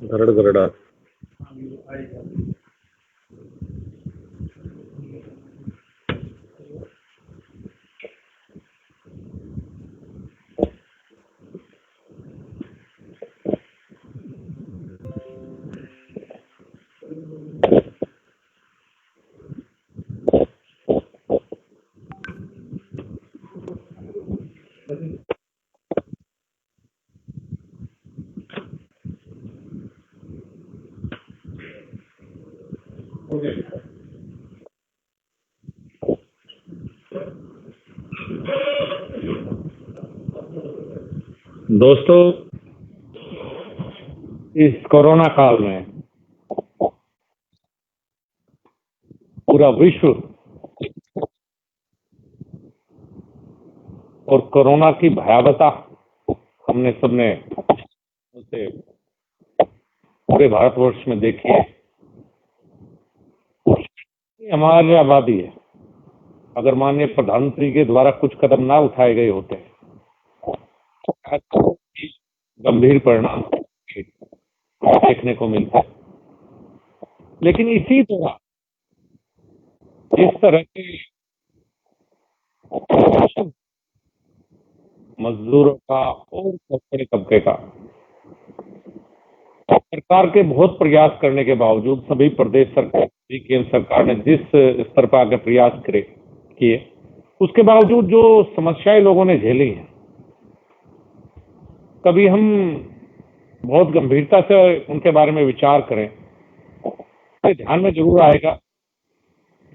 गरड़ गरड़ा। दोस्तों, इस कोरोना काल में पूरा विश्व और कोरोना की भयावहता हमने सबने उसे पूरे भारतवर्ष में देखी है। ये हमारी आबादी है। अगर माननीय प्रधानमंत्री के द्वारा कुछ कदम ना उठाए गए होते तो गंभीर परिणाम देखने को मिलते। लेकिन इसी तरह जिस तरह के मजदूरों का और बड़े तबके का सरकार के बहुत प्रयास करने के बावजूद सभी प्रदेश सरकार, केंद्र सरकार ने जिस स्तर पर आगे प्रयास किए, उसके बावजूद जो समस्याएं लोगों ने झेली हैं, कभी हम बहुत गंभीरता से उनके बारे में विचार करें तो ध्यान में जरूर आएगा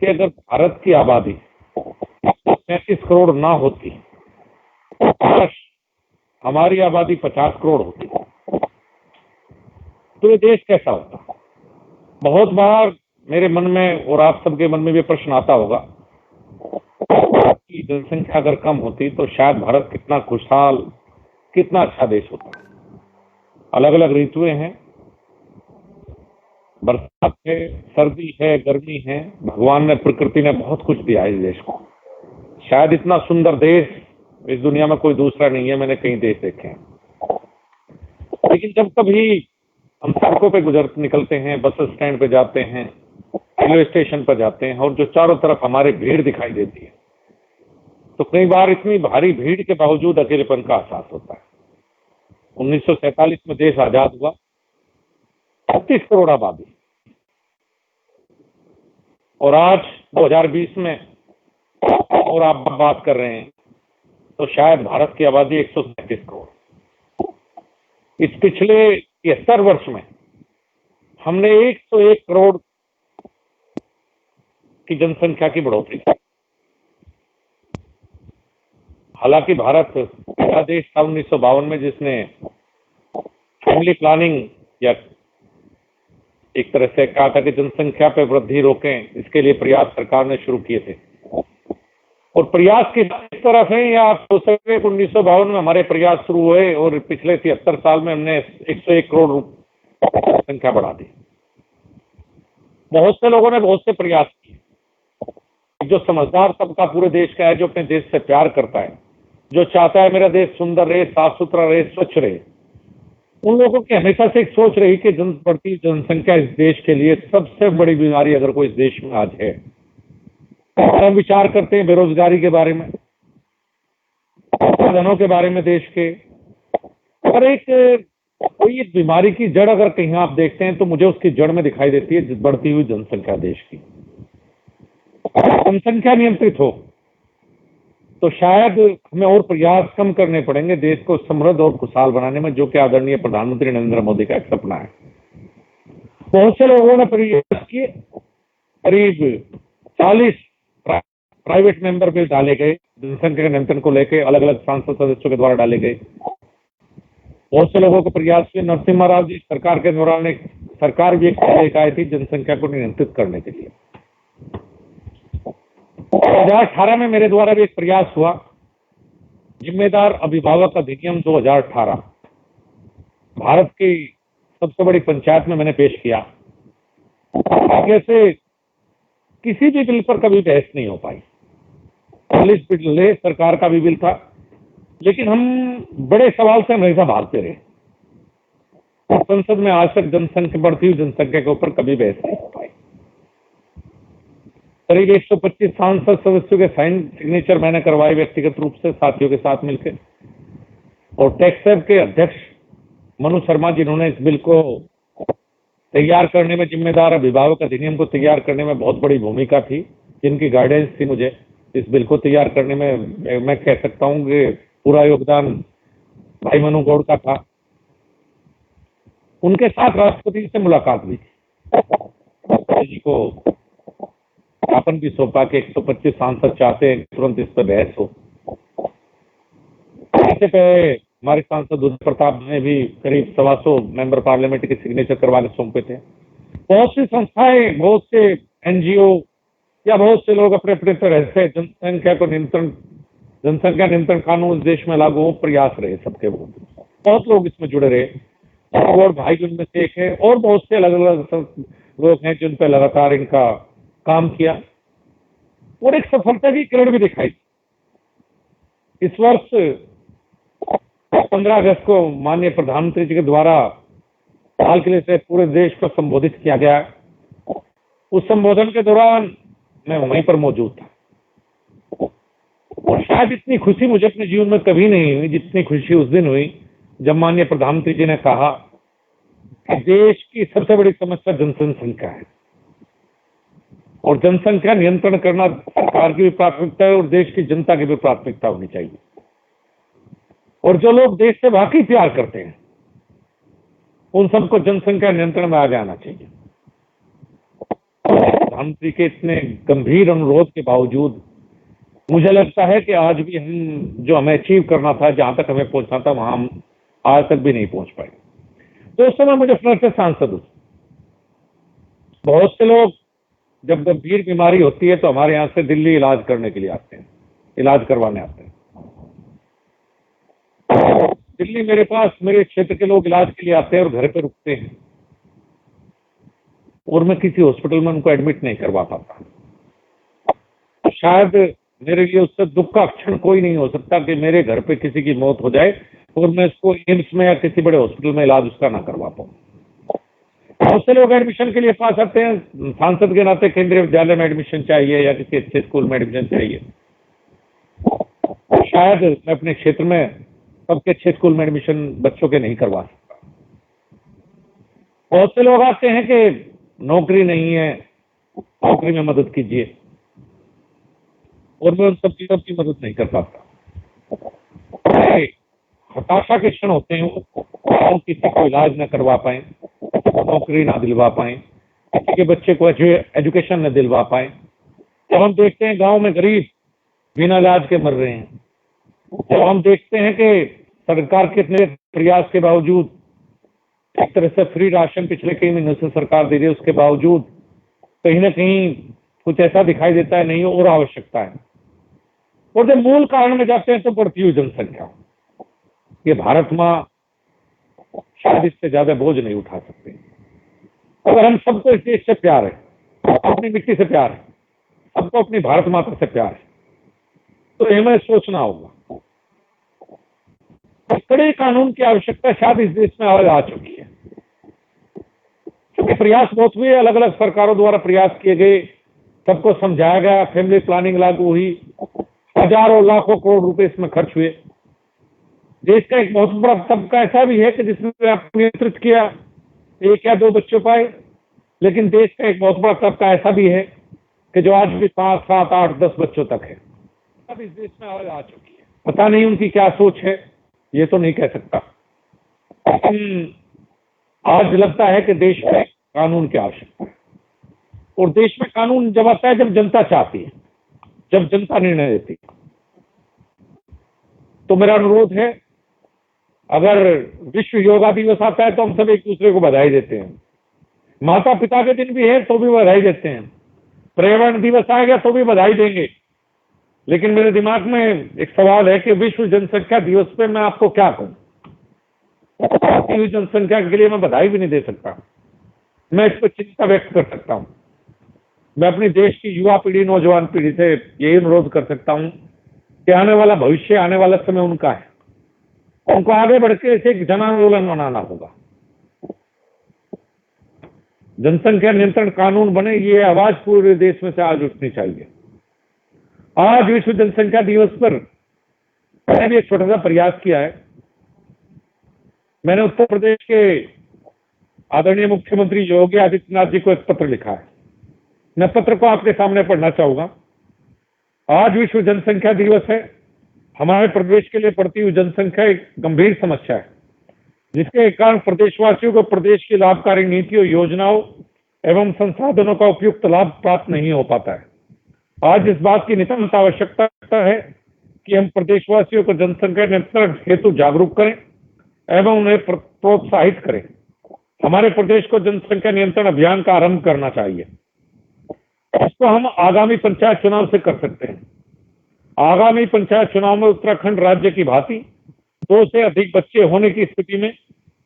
कि अगर भारत की आबादी 35 करोड़ ना होती तो हमारी आबादी 50 करोड़ होती तो ये देश कैसा होता। बहुत बार मेरे मन में और आप सबके मन में भी प्रश्न आता होगा कि जनसंख्या अगर कम होती तो शायद भारत कितना खुशहाल, कितना अच्छा देश होता। अलग अलग ऋतुएं हैं, बरसात है, सर्दी है, गर्मी है। भगवान ने, प्रकृति ने बहुत कुछ दिया इस देश को। शायद इतना सुंदर देश इस दुनिया में कोई दूसरा नहीं है। मैंने कई देश देखे हैं, लेकिन जब कभी हम सड़कों पे निकलते हैं, बस स्टैंड पे जाते हैं, रेलवे स्टेशन पर जाते हैं और जो चारों तरफ हमारी भीड़ दिखाई देती है, तो कई बार इतनी भारी भीड़ के बावजूद अकेलेपन का एहसास होता है। 1947 में देश आजाद हुआ, 36 करोड़ आबादी, और आज 2020 में और आप बात कर रहे हैं तो शायद भारत की आबादी 137 करोड़। इस पिछले 73 वर्ष में हमने 101 करोड़ की जनसंख्या की बढ़ोतरी की। हालांकि भारत पहला देश था 1952 में जिसने फैमिली प्लानिंग या एक तरह से कहा था कि जनसंख्या पे वृद्धि रोकें, इसके लिए प्रयास सरकार ने शुरू किए थे। और प्रयास किस तरफ है, या आप सोच सकते हैं 1952 में हमारे प्रयास शुरू हुए और पिछले 73 साल में हमने 101 करोड़ संख्या बढ़ा दी। बहुत से लोगों ने बहुत से प्रयास किए। जो समझदार तबका पूरे देश का है, जो अपने देश से प्यार करता है, जो चाहता है मेरा देश सुंदर रहे, साफ सुथरा रहे, स्वच्छ रहे, उन लोगों की हमेशा से एक सोच रही कि बढ़ती जनसंख्या इस देश के लिए सबसे बड़ी बीमारी अगर कोई इस देश में आज है। हम विचार करते हैं बेरोजगारी के बारे में, संसाधनों के बारे में देश के, और एक कोई एक बीमारी की जड़ अगर कहीं आप देखते हैं तो मुझे उसकी जड़ में दिखाई देती है बढ़ती हुई जनसंख्या देश की। जनसंख्या नियंत्रित हो तो शायद हमें और प्रयास कम करने पड़ेंगे देश को समृद्ध और खुशहाल बनाने में, जो कि आदरणीय प्रधानमंत्री नरेंद्र मोदी का एक सपना है। बहुत से लोगों ने प्रयास किए, करीब 40 प्राइवेट मेंबर बिल डाले गए जनसंख्या के नियंत्रण को लेकर, अलग अलग सांसद सदस्यों के द्वारा डाले गए। बहुत से लोगों को प्रयास हुए। नरसिम्हा राव जी सरकार के दौरान एक सरकार भी एक आई थी जनसंख्या को नियंत्रित करने के लिए। 2018 में मेरे द्वारा भी एक प्रयास हुआ, जिम्मेदार अभिभावक अधिनियम 2018 भारत की सबसे बड़ी पंचायत में मैंने पेश किया। आगे से किसी भी बिल पर कभी बहस नहीं हो पाई। 40 बिल सरकार का भी बिल था, लेकिन हम बड़े सवाल से हमेशा भागते रहे। संसद में आज तक जनसंख्या बढ़ती हुई जनसंख्या के ऊपर कभी बहस नहीं हो पाई। करीब 125 सांसद सदस्यों के साइन सिग्नेचर मैंने करवाए व्यक्तिगत रूप से साथियों के साथ मिलकर, और टैक्ससेव के अध्यक्ष मनु शर्मा जिन्होंने इस बिल को तैयार करने में, जिम्मेदार अभिभावक अधिनियम को तैयार करने में बहुत बड़ी भूमिका थी, जिनकी गाइडेंस थी मुझे इस बिल को तैयार करने में, मैं कह सकता हूं कि पूरा योगदान भाई मनु गौड़ का था। उनके साथ राष्ट्रपति से मुलाकात हुई थी, जी को ज्ञापन भी सौंपा कि 125 सांसद चाहते हैं तुरंत इस पर बहस हो। इससे पहले हमारे सांसद उदय प्रताप ने भी करीब 125 मेंबर पार्लियामेंट के सिग्नेचर करवा के सौंपे थे। बहुत सी संस्थाएं, बहुत से एनजीओ या बहुत से लोग अपने अपने तरह से जनसंख्या नियंत्रण कानून देश में लागू हो प्रयास रहे सबके। बहुत लोग इसमें जुड़े रहे और भाई उनमें से एक है, और बहुत से अलग अलग लोग हैं जिन पर लगातार इनका काम किया और एक सफलता की किरण भी दिखाई। इस वर्ष 15 अगस्त को माननीय प्रधानमंत्री जी के द्वारा हाल के लिए से पूरे देश को संबोधित किया गया। उस संबोधन के दौरान मैं वहीं पर मौजूद था और शायद इतनी खुशी मुझे अपने जीवन में कभी नहीं हुई जितनी खुशी उस दिन हुई जब माननीय प्रधानमंत्री जी ने कहा कि देश की सबसे बड़ी समस्या जनसंख्या है और जनसंख्या नियंत्रण करना सरकार की भी प्राथमिकता है और देश की जनता की भी प्राथमिकता होनी चाहिए, और जो लोग देश से वाकई प्यार करते हैं उन सबको जनसंख्या नियंत्रण में आगे आना चाहिए। प्रधानमंत्री के इतने गंभीर अनुरोध के बावजूद मुझे लगता है कि आज भी हम जो हमें अचीव करना था, जहां तक हमें पहुंचना था, वहां हम आज तक भी नहीं पहुंच पाए। तो उस समय मुझे से सांसद हूं। बहुत से लोग जब गंभीर बीमारी होती है तो हमारे यहां से दिल्ली इलाज करने के लिए आते हैं, इलाज करवाने आते हैं। दिल्ली मेरे पास, मेरे क्षेत्र के लोग इलाज के लिए आते हैं और घर पे रुकते हैं और मैं किसी हॉस्पिटल में उनको एडमिट नहीं करवा पाता। शायद मेरे लिए उससे दुख का क्षण कोई नहीं हो सकता कि मेरे घर पे किसी की मौत हो जाए और मैं उसको एम्स में या किसी बड़े हॉस्पिटल में इलाज उसका ना करवा पाऊं। बहुत से लोग एडमिशन के लिए पास आते हैं, सांसद के नाते केंद्रीय विद्यालय में एडमिशन चाहिए या किसी अच्छे स्कूल में एडमिशन चाहिए। शायद मैं अपने क्षेत्र में सबके अच्छे स्कूल में एडमिशन बच्चों के नहीं करवा सकता। बहुत से लोग आते हैं कि नौकरी नहीं है, नौकरी में मदद कीजिए, और मैं उन सबकी मदद नहीं कर पाता। हताशा के क्षण होते हैं, वो किसी को इलाज न करवा पाए, नौकरी ना दिलवा पाए, किसी के बच्चे को एजुकेशन न दिलवा पाए। जब हम देखते हैं गांव में गरीब बिना इलाज के मर रहे हैं, जब हम देखते हैं कि सरकार के इतने प्रयास के बावजूद एक तरह से फ्री राशन पिछले कई महीनों से सरकार दे रही है, उसके बावजूद कहीं ना कहीं कुछ ऐसा दिखाई देता है नहीं और आवश्यकता है। और जब मूल कारण में जाते हैं तो बढ़ती हुई जनसंख्या, ये भारत माँ शायद इससे ज्यादा बोझ नहीं उठा सकते। अगर हम सबको इस देश से प्यार है, अपनी मिट्टी से प्यार है, सबको अपनी भारत माता से प्यार है, तो हमें सोचना होगा। कड़े कानून की आवश्यकता शायद इस देश में आ चुकी है, क्योंकि प्रयास बहुत हुए, अलग अलग सरकारों द्वारा प्रयास किए गए, सबको समझाया गया, फैमिली प्लानिंग लागू हुई, हजारों लाखों करोड़ रुपए इसमें खर्च हुए, देश का एक बहुत बड़ा तबका ऐसा भी है कि जिसने आप नियंत्रित किया, 1 या 2 बच्चों पाए, लेकिन देश का एक बहुत बड़ा तबका ऐसा भी है कि जो आज भी 5, 7, 8, 10 बच्चों तक है। अब इस देश में आ चुकी है। पता नहीं उनकी क्या सोच है, ये तो नहीं कह सकता। आज लगता है कि देश में कानून की आवश्यकता है, और देश में कानून जब आता है जब जनता चाहती है, जब जनता निर्णय देती है। तो मेरा अनुरोध है, अगर विश्व योगा दिवस आता है तो हम सब एक दूसरे को बधाई देते हैं, माता पिता के दिन भी है तो भी बधाई देते हैं, पर्यावरण दिवस आएगा तो भी बधाई देंगे। लेकिन मेरे दिमाग में एक सवाल है कि विश्व जनसंख्या दिवस पे मैं आपको क्या कहूं? जनसंख्या के लिए मैं बधाई भी नहीं दे सकता। मैं इस पर चिंता व्यक्त कर सकता हूं। मैं अपनी देश की युवा पीढ़ी, नौजवान पीढ़ी से यही अनुरोध कर सकता हूं कि आने वाला भविष्य, आने वाला समय उनका है। उनको आगे बढ़ के इसे एक जन आंदोलन बनाना होगा। जनसंख्या नियंत्रण कानून बने, ये आवाज पूरे देश में से आज उठनी चाहिए। आज विश्व जनसंख्या दिवस पर मैंने भी एक छोटा सा प्रयास किया है। मैंने उत्तर प्रदेश के आदरणीय मुख्यमंत्री योगी आदित्यनाथ जी को एक पत्र लिखा है। मैं पत्र को आपके सामने पढ़ना चाहूंगा। आज विश्व जनसंख्या दिवस है। हमारे प्रदेश के लिए बढ़ती हुई जनसंख्या एक गंभीर समस्या है, जिसके कारण प्रदेशवासियों को प्रदेश की लाभकारी नीतियों, योजनाओं एवं संसाधनों का उपयुक्त लाभ प्राप्त नहीं हो पाता है। आज इस बात की नितांत आवश्यकता है कि हम प्रदेशवासियों को जनसंख्या नियंत्रण हेतु जागरूक करें एवं उन्हें प्रोत्साहित करें। हमारे प्रदेश को जनसंख्या नियंत्रण अभियान का आरंभ करना चाहिए। इसको हम आगामी पंचायत चुनाव से कर सकते हैं। आगामी पंचायत चुनाव में उत्तराखंड राज्य की भांति 2 से अधिक बच्चे होने की स्थिति में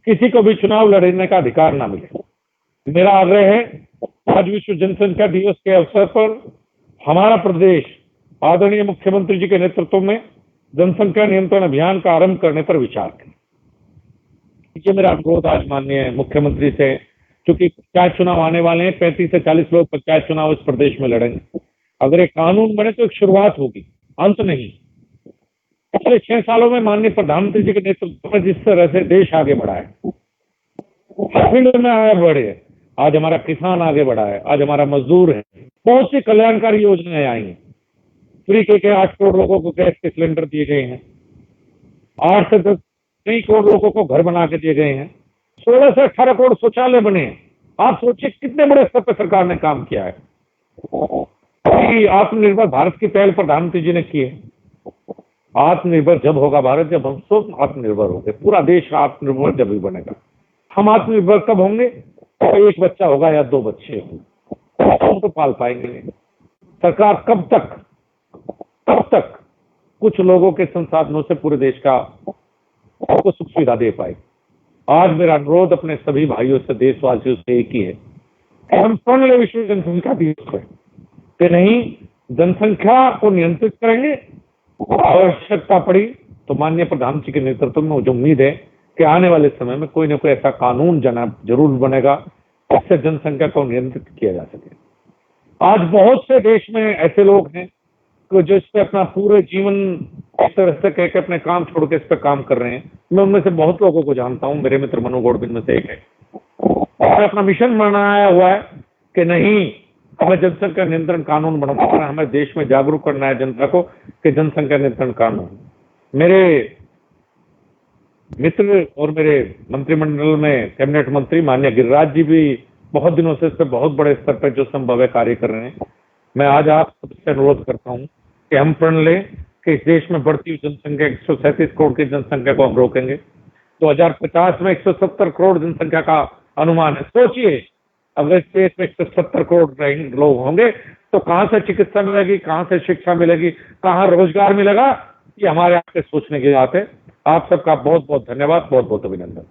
किसी को भी चुनाव लड़ने का अधिकार ना मिले। मेरा आग्रह है, आज विश्व जनसंख्या दिवस के अवसर पर हमारा प्रदेश आदरणीय मुख्यमंत्री जी के नेतृत्व में जनसंख्या नियंत्रण अभियान का आरंभ करने पर विचार करें। ये मेरा अनुरोध आज माननीय मुख्यमंत्री से, क्योंकि पंचायत चुनाव आने वाले हैं, 35 से 40 लोग पंचायत चुनाव इस प्रदेश में लड़ेंगे। अगर एक कानून बने तो एक शुरुआत होगी, अंत नहीं। पिछले 6 सालों में माननीय प्रधानमंत्री जी के नेतृत्व में जिस तरह से देश आगे बढ़ा है, हर फील्ड में आगे बढ़े, आज हमारा किसान आगे बढ़ा है, आज हमारा मजदूर है, बहुत सी कल्याणकारी योजनाएं आई हैं। फ्री के 8 करोड़ लोगों को गैस के सिलेंडर दिए गए हैं, 8 से 10 करोड़ लोगों को घर बना के दिए गए हैं, 16 से 18 करोड़ शौचालय बने हैं। आप सोचिए कितने बड़े स्तर पर सरकार ने काम किया है। आत्मनिर्भर भारत की पहल प्रधानमंत्री जी ने की है। आत्मनिर्भर जब होगा भारत, जब हम सब आत्मनिर्भर होंगे। पूरा देश आत्मनिर्भर जब भी बनेगा। हम आत्मनिर्भर कब होंगे? तो 1 बच्चा होगा या 2 बच्चे होंगे, हम तो पाल पाएंगे। सरकार कब तक कुछ लोगों के संसाधनों से पूरे देश का को सुख सुविधा दे पाए। आज मेरा अनुरोध अपने सभी भाइयों से, देशवासियों से एक ही है कि हम सुन ले विश्व जनसंख्या दिवस पर कि नहीं, जनसंख्या को नियंत्रित करेंगे। आवश्यकता पड़ी तो माननीय प्रधानमंत्री के नेतृत्व में मुझे उम्मीद है कि आने वाले समय में कोई न कोई ऐसा कानून जरूर बनेगा जिससे जनसंख्या को नियंत्रित किया जा सके। आज बहुत से देश में ऐसे लोग हैं जो इस पे अपना पूरे जीवन इस तरह से कह के अपने काम छोड़ के इस पे काम कर रहे हैं। मैं उनमें से बहुत लोगों को जानता हूं, मेरे मित्र मनु गौड़ में से एक है। और अपना मिशन बनाया हुआ है कि नहीं, हमें जनसंख्या नियंत्रण कानून बनाना है, हमें देश में जागरूक करना है जनता को कि जनसंख्या नियंत्रण कानून। मेरे मित्र और मेरे मंत्रिमंडल में कैबिनेट मंत्री माननीय गिरिराज जी भी बहुत दिनों से इस पर बहुत बड़े स्तर पर जो संभव है कार्य कर रहे हैं। मैं आज आप सबसे अनुरोध करता हूं कि हम प्रण लें कि इस देश में बढ़ती हुई जनसंख्या 137 करोड़ की जनसंख्या को हम रोकेंगे। 2050 में 170 करोड़ जनसंख्या का अनुमान है। सोचिए, अगर इस देश में 170 करोड़ लोग होंगे तो कहां से चिकित्सा मिलेगी, कहां से शिक्षा मिलेगी, कहां रोजगार मिलेगा? ये हमारे आपके सोचने की बात है। आप सबका बहुत बहुत धन्यवाद, बहुत बहुत अभिनंदन।